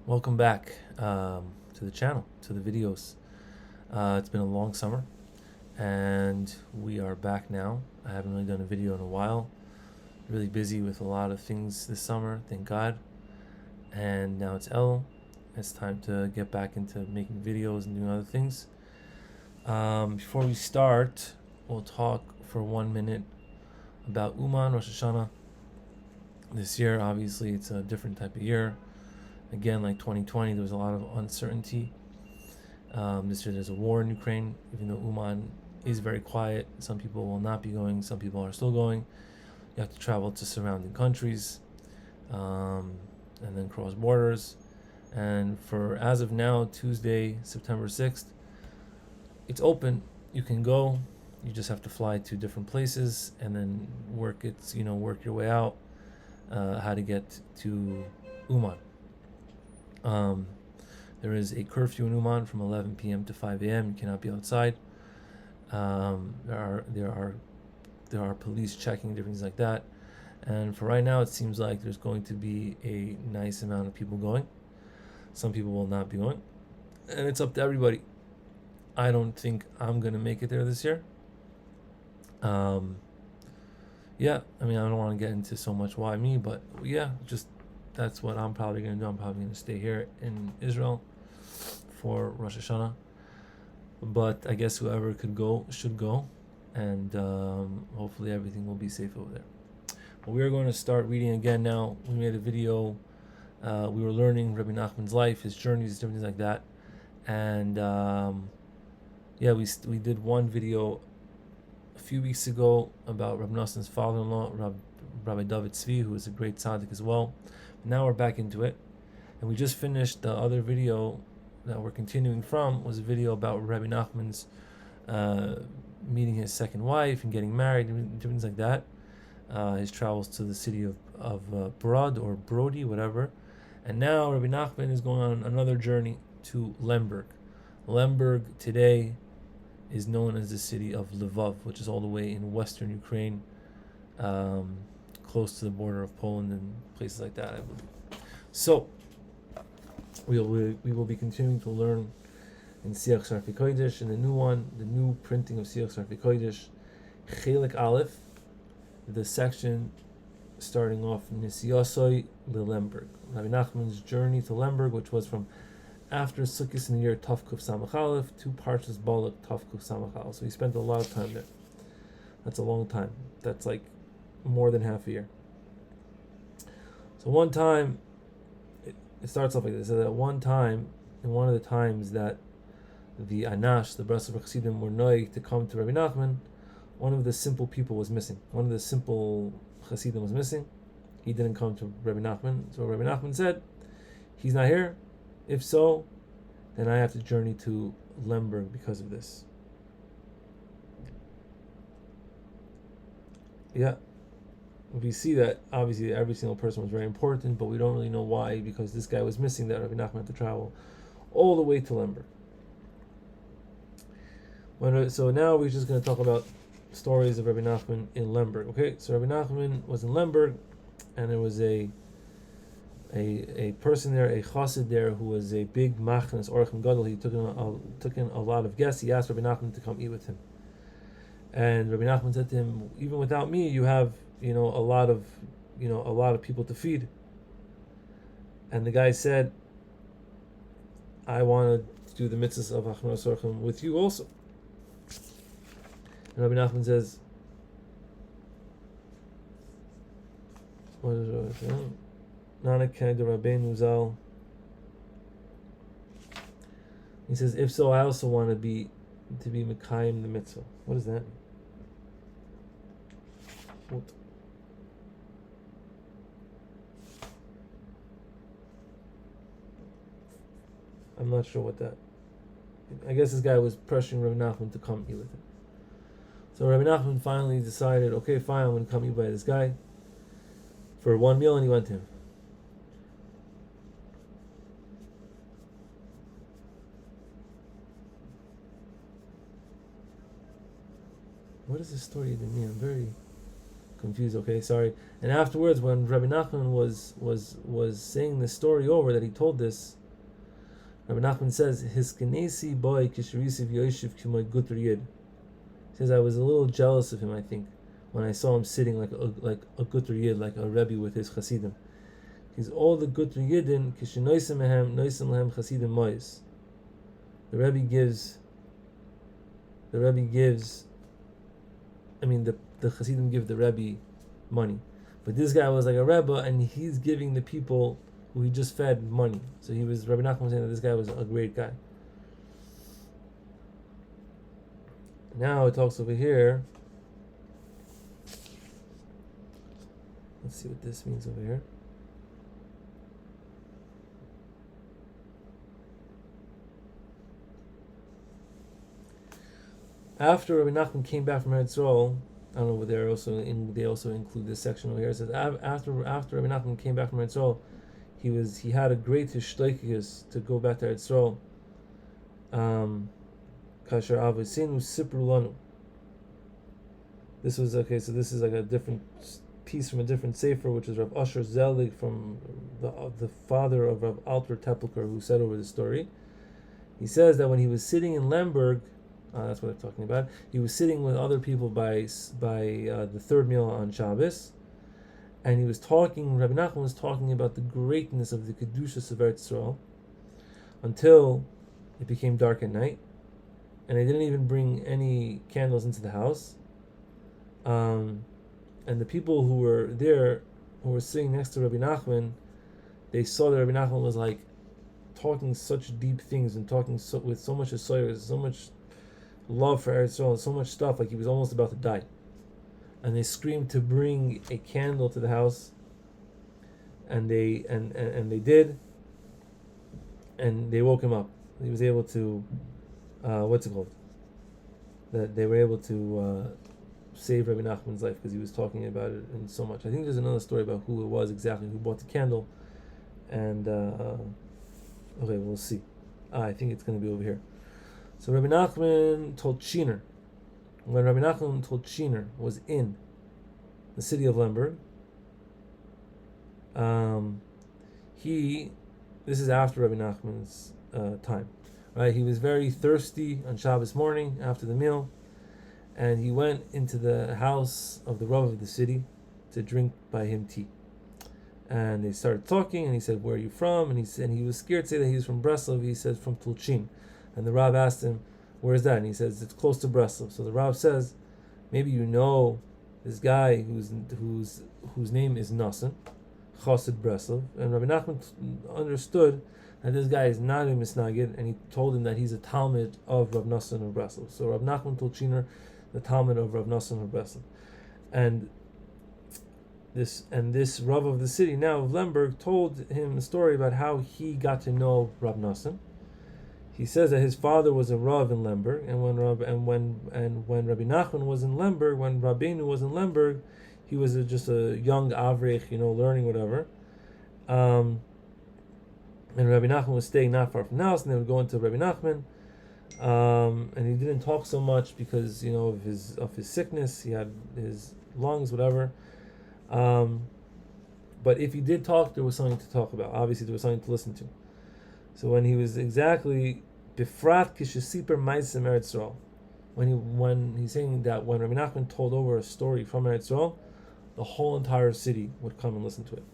Welcome back to the channel, to the videos. It's been a long summer, and we are back now. I haven't really done a video in a while. Really busy with a lot of things this summer, thank God. And now it's El. It's time to get back into making videos and doing other things. Before we start, we'll talk for 1 minute about Uman Rosh Hashanah. This year, obviously, it's a different type of year. Again, like 2020, there was a lot of uncertainty. This year there's a war in Ukraine, even though Uman is very quiet. Some people will not be going, some people are still going. You have to travel to surrounding countries and then cross borders. And for, as of now, Tuesday, September 6th, it's open. You can go. You just have to fly to different places and then work your way out how to get to Uman. There is a curfew in Uman from 11 p.m. to 5 a.m. You cannot be outside. There are police checking, different things like that. And for right now, it seems like there's going to be a nice amount of people going. Some people will not be going, and it's up to everybody. I don't think I'm gonna make it there this year. Yeah, I mean, I don't want to get into so much why me, but yeah, just that's what I'm probably going to do. I'm probably going to stay here in Israel for Rosh Hashanah. But I guess whoever could go should go. And hopefully everything will be safe over there. But we are going to start reading again now. We made a video. We were learning Rebbe Nachman's life, his journeys, different things like that. And we did one video a few weeks ago about Rebbe Nachman's father-in-law, Rabbi David Tzvi, who is a great tzaddik as well. Now we're back into it, and we just finished the other video that we're continuing from. Was a video about Rebbe Nachman's meeting his second wife and getting married, and things like that. His travels to the city of Brod or Brody, whatever. And now Rebbe Nachman is going on another journey to Lemberg. Lemberg today is known as the city of Lvov, which is all the way in western Ukraine, close to the border of Poland and places like that, I believe. So we will be continuing to learn in Siach Sarfi Kodesh, in the new printing of Siach Sarfi Kodesh, Chelik Aleph, the section starting off Nisiyosoi Lemberg, Rabbi Nachman's journey to Lemberg, which was from after Sukkot in the year Tavkuf Samach Aleph to Parshas Balak Tavkuf Samach Aleph. So he spent a lot of time there. That's a long time. That's like more than half a year. So one time, it starts off like this. So that one time, in one of the times that the Anash, the Breslov Chassidim, were noig to come to Rebbe Nachman, one of the simple people was missing. One of the simple Chassidim was missing. He didn't come to Rebbe Nachman. So Rebbe Nachman said, he's not here. If so, then I have to journey to Lemberg because of this. Yeah. We see that obviously every single person was very important, but we don't really know why, because this guy was missing, that Rebbe Nachman had to travel all the way to Lemberg. So now we're just going to talk about stories of Rebbe Nachman in Lemberg. Okay, so Rebbe Nachman was in Lemberg, and there was a person there, a chassid there, who was a big machnas orchim gadol. He took in a lot of guests. He asked Rebbe Nachman to come eat with him, and Rebbe Nachman said to him, "Even without me, you have a lot of people to feed." And the guy said, "I want to do the mitzvahs of Achmanas Orchim with you also." And Rabbi Nachman says, "What is it? Nana Kened Rabbeinu Zal." He says, "If so, I also want to be Mekayim the mitzvah." What does that mean? What? I'm not sure what that. I guess this guy was pressuring Rebbe Nachman to come eat with him. So Rebbe Nachman finally decided, okay, fine, I'm going to come eat by this guy for one meal, and he went to him. What does this story even mean? I'm very confused. Okay, sorry. And afterwards, when Rebbe Nachman was saying the story over that he told this, Rebbe Nachman says his kenesi boy kishrisiv yoshiv k'moy guter yid. He says I was a little jealous of him. I think when I saw him sitting like a guter yid, like a rebbe with his chasidim. He's all the guter yidin kishnoisem mehem noisim lehem chasidim mois. The Rebbe gives. I mean, the Hasidim give the Rebbe money, but this guy was like a Rebbe, and he's giving the people who he just fed money. So Rebbe Nachman was saying that this guy was a great guy. Now it talks over here. Let's see what this means over here. After Rebbe Nachman came back from Eretz Yisrael, I don't know whether they also include this section over here. It says after Rebbe Nachman came back from Eretz Yisrael, he had a great hishtoikius to go back to Eretz Yisrael. Kasher avosinu sipru lanu. This was okay. So this is like a different piece from a different sefer, which is Rav Asher Zelig from the father of Rav Alter Teplker, who said over the story. He says that when he was sitting in Lemberg. That's what I'm talking about. He was sitting with other people by the third meal on Shabbos, and he was talking. Rebbe Nachman was talking about the greatness of the kedushas of Eretz Yisrael until it became dark at night, and they didn't even bring any candles into the house. And the people who were there, who were sitting next to Rebbe Nachman, they saw that Rebbe Nachman was like talking such deep things and talking with so much asayas, so much love for Eretz Yisrael and so much stuff, like he was almost about to die. And they screamed to bring a candle to the house, and they did, and they woke him up. He was able to, what's it called? That they were able to save Rebbe Nachman's life because he was talking about it in so much. I think there's another story about who it was exactly who bought the candle, and okay, we'll see. I think it's going to be over here. So Rebbe Nachman told Shiner, when Rebbe Nachman told Shiner was in the city of Lemberg, this is after Rebbe Nachman's time, right? He was very thirsty on Shabbos morning after the meal, and he went into the house of the Rav of the city to drink by him tea. And they started talking, and he said, "Where are you from?" And he was scared to say that he was from Breslov. He said, "From Tulchin." And the Rav asked him, "Where is that?" And he says, "It's close to Breslov." So the Rav says, "Maybe you know this guy whose name is Nassan, Chassid Breslov." And Rabbi Nachman understood that this guy is not a misnagid, and he told him that he's a Talmud of Rav Nassan of Breslov. So Rav Nachman told Shiner the Talmud of Rav Nassan of Breslov, and this Rav of the city now of Lemberg told him a story about how he got to know Rav Nassan. He says that his father was a Rav in Lemberg, and when Rabbi Nachman was in Lemberg, when Rabbeinu was in Lemberg, he was just a young avrech, learning whatever. And Rabbi Nachman was staying not far from the house, and they would go into Rabbi Nachman. And he didn't talk so much because of his sickness. He had his lungs, whatever. But if he did talk, there was something to talk about. Obviously, there was something to listen to. So when he was exactly befrat kishesiper ma'aseh Eretz Yisrael, when he's saying that when Rabbi Nachman told over a story from Eretz Yisrael, the whole entire city would come and listen to it.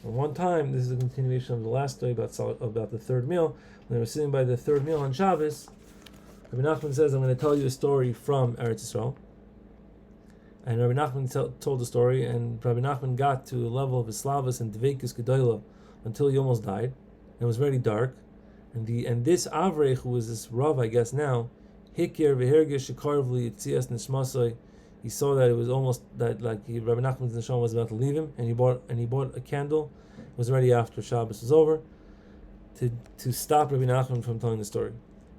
And one time, this is a continuation of the last story about the third meal. When they were sitting by the third meal on Shabbos, Rabbi Nachman says, "I'm going to tell you a story from Eretz Yisrael." And Rabbi Nachman told the story, and Rabbi Nachman got to a level of Islavas and Dveikus Gedolah until he almost died. It was very dark, and this Avrech, who was this Rav, I guess now, Hikir v'hergish shekarvli yitzias nishmasoi. He saw that it was almost that Rabbi Nachman's neshama was about to leave him, and he bought a candle. It was already after Shabbos was over, to stop Rabbi Nachman from telling the story.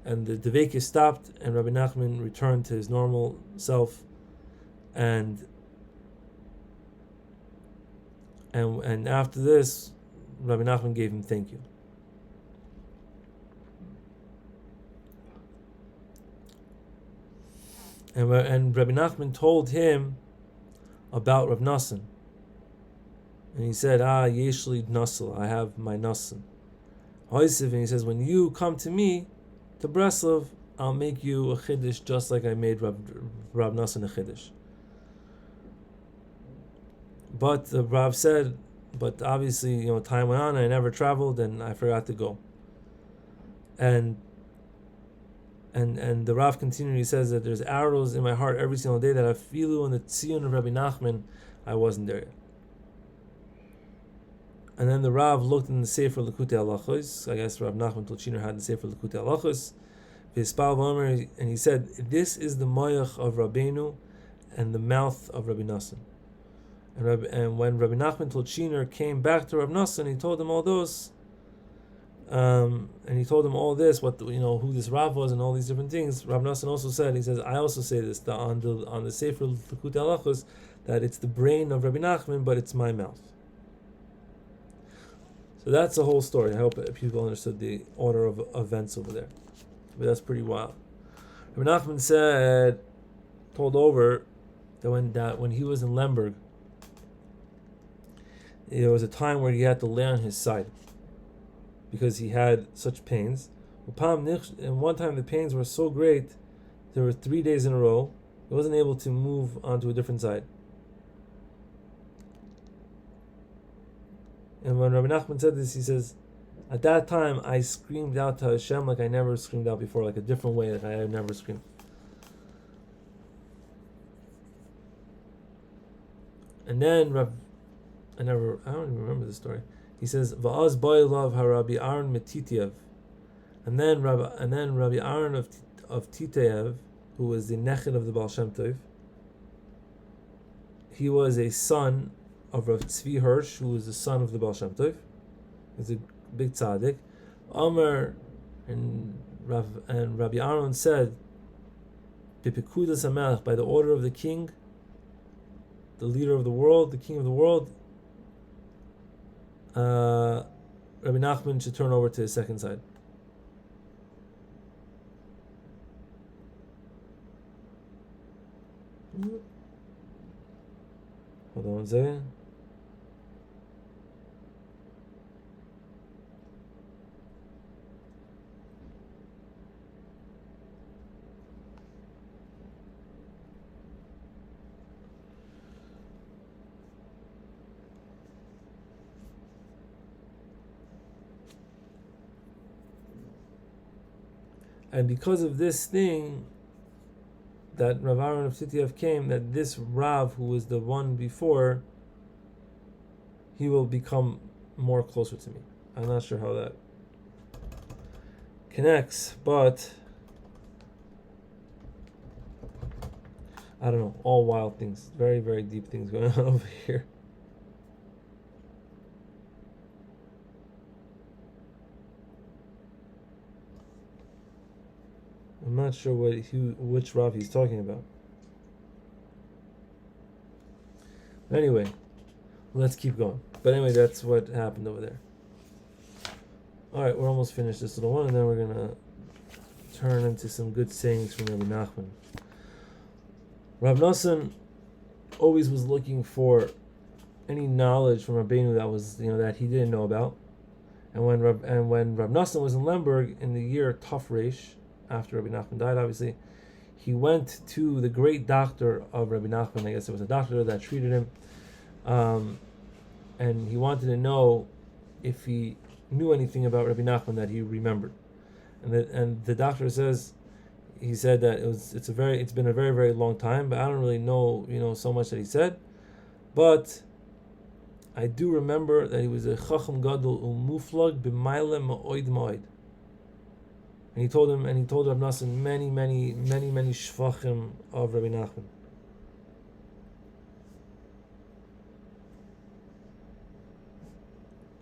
And the Dvekis stopped, and Rabbi Nachman returned to his normal self, and after this, Rabbi Nachman gave him thank you. And Rabbi Nachman told him about Rav Nassan. And he said, Yeshli Nassel, I have my Nassan. And he says, when you come to me, to Breslov, I'll make you a Chiddush just like I made Rav Nassan a Chiddush. But the Rav said, but obviously, time went on, I never traveled, and I forgot to go. And the Rav continued, he says that there's arrows in my heart every single day that I feel in the Tzion of Rebbe Nachman, I wasn't there yet. And then the Rav looked in the Sefer Likutei Halachos. I guess Rav Nachman Tolchiner had the Sefer Likutei Halachos. And he said, this is the Moyach of Rabbeinu and the mouth of Rabbi Nassan. And when Rebbe Nachman Tolchiner came back to Rav Nassan, he told him all those, and he told him all this, who this Rav was and all these different things. Rav Nassan also said, he says, I also say this on the Sefer Likutei Halachos, that it's the brain of Rebbe Nachman, but it's my mouth. So that's the whole story. I hope people understood the order of events over there. But that's pretty wild. Rebbe Nachman told over that when he was in Lemberg, there was a time where he had to lay on his side because he had such pains. And one time the pains were so great, there were 3 days in a row, he wasn't able to move onto a different side. And when Rebbe Nachman said this, he says, at that time I screamed out to Hashem like I never screamed out before, like a different way that I had never screamed. And then I don't even remember the story. He says, Va'az Boilav HaRabbi Aaron Metitiev. And then Rabbi Aaron of Titeyev, who was the Nechet of the Baal Shem Tov, he was a son of Rav Tzvi Hirsch, who was the son of the Baal Shem Tov. He's a big tzaddik. Amar and Rabbi Aaron said, B'pekudas HaMelech, by the order of the king, the leader of the world, the king of the world, Rabbi Nachman should turn over to his second side. Hold on one second. And because of this thing, that Rav Aaron of Titiev came, that this Rav, who was the one before, he will become more closer to me. I'm not sure how that connects, but I don't know, all wild things, very, very deep things going on over here. I'm not sure which Rav he's talking about. But anyway, let's keep going. But anyway, that's what happened over there. Alright, we're almost finished this little one, and then we're going to turn into some good sayings from Rebbe Nachman. Rav Nassan always was looking for any knowledge from Rabbeinu that was, that he didn't know about. And when Rav Nassan was in Lemberg in the year Taf Reish, after Rebbe Nachman died, obviously, he went to the great doctor of Rebbe Nachman. I guess it was a doctor that treated him, and he wanted to know if he knew anything about Rebbe Nachman that he remembered. And the doctor says, he said that it's been a very, very long time, but I don't really know so much that he said, but I do remember that he was a Chacham Gadol Umuflag b'Maile Ma'oid Ma'oid. And he told Rav Nassan many shvachim of Rebbe Nachman.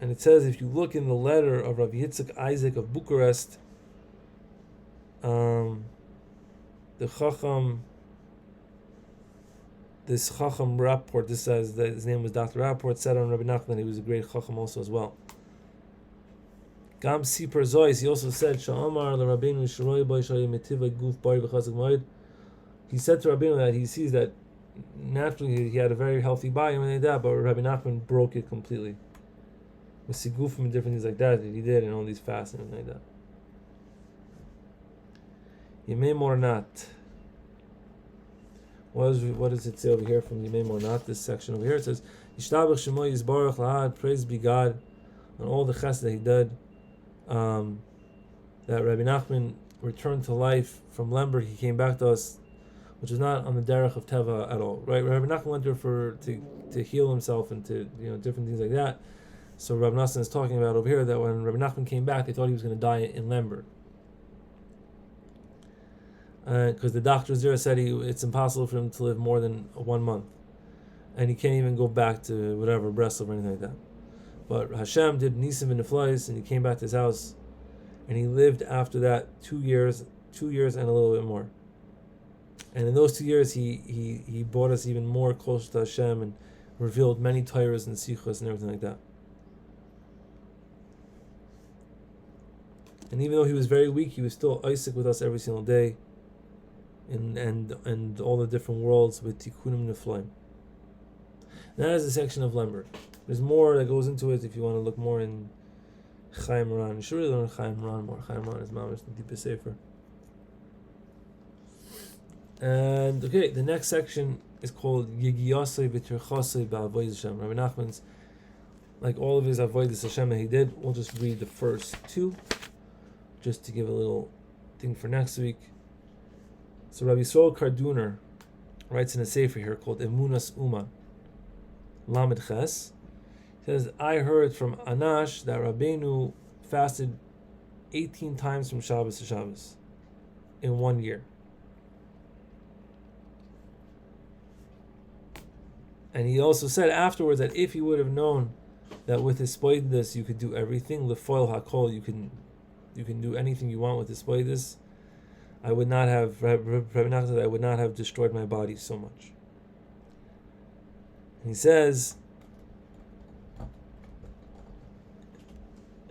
And it says, if you look in the letter of Rav Yitzchak Isaac of Bucharest, the Chacham, this Chacham Rapport, this says that his name was Dr. Rapport, said on Rebbe Nachman he was a great Chacham also as well. Gam Sipar Zois, he also said, Sha'amar l'Rabbeinu Sh'roi Boi Sh'roi Metiva Guf Bari V'Chazak Moed. He said to Rabbeinu that he sees that, naturally he had a very healthy body and like that, but Rebbe Nachman broke it completely. With sigufim and different things like that he did, and all these fasts and like that. Yemei Mornat. What does it say over here from Yemei Mornat? This section over here, it says, Yishtabach Shemo Yisbarach Lahad, praise be God on all the chesed that he did. That Rebbe Nachman returned to life from Lemberg. He came back to us, which is not on the derech of Teva at all, right? Rebbe Nachman went there to heal himself and to different things like that. So Rebbe Nachman is talking about over here that when Rebbe Nachman came back, they thought he was going to die in Lemberg. Because the doctors there said it's impossible for him to live more than 1 month. And he can't even go back to whatever, Breslov or anything like that. But Hashem did Nisim and Neflais, and he came back to his house, and he lived after that 2 years and a little bit more. And in those 2 years, he brought us even more close to Hashem and revealed many Torahs and Sichos and everything like that. And even though he was very weak, he was still Isaac with us every single day, and all the different worlds with Tikkunim Neflaim. That is a section of Lemberg. There's more that goes into it if you want to look more in Chaim Ran. You should really learn Chaim Ran more. Chaim Ran is mamish the deepest sefer. And okay, the next section is called Yigiyasei V'Tirchasei Ba'Avodas Hashem. Rebbe Nachman's, like all of his Avodas Hashem that he did. We'll just read the first two, just to give a little thing for next week. So Rabbi Yisrael Karduner writes in a sefer here called Emunas Uman, Lamed Ches. He says, I heard from Anash that Rabbeinu fasted 18 times from Shabbos to Shabbos in 1 year. And he also said afterwards that if he would have known that with his spoidus you could do everything, lefoil hakol, you can do anything you want with his spoidus, I would not have, Rebbe Nachman said, I would not have destroyed my body so much. And he says,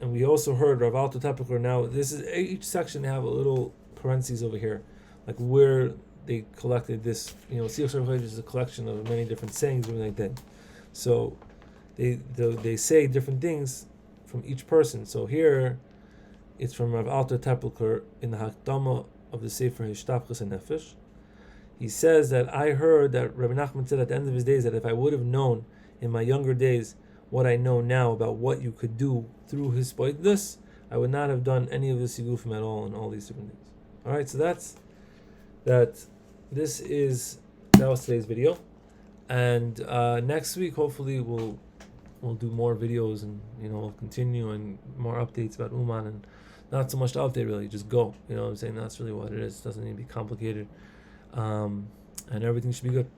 and we also heard Rav Alto Tepiker. Now, this is each section. They have a little parentheses over here, like where they collected this. Siach Sharach is a collection of many different sayings, everything like that. So they say different things from each person. So here, it's from Rav Alto Tepiker in the Hakdama of the Sefer Hishtapchus HaNefesh. He says that I heard that Rebbe Nachman said at the end of his days that if I would have known in my younger days what I know now about what you could do through his spoidus, I would not have done any of the sigufim at all and all these different things. All right, so that was today's video, and next week hopefully we'll do more videos, and we'll continue and more updates about Uman, and not so much to update really, just go. You know what I'm saying? That's really what it is. It doesn't need to be complicated, and everything should be good.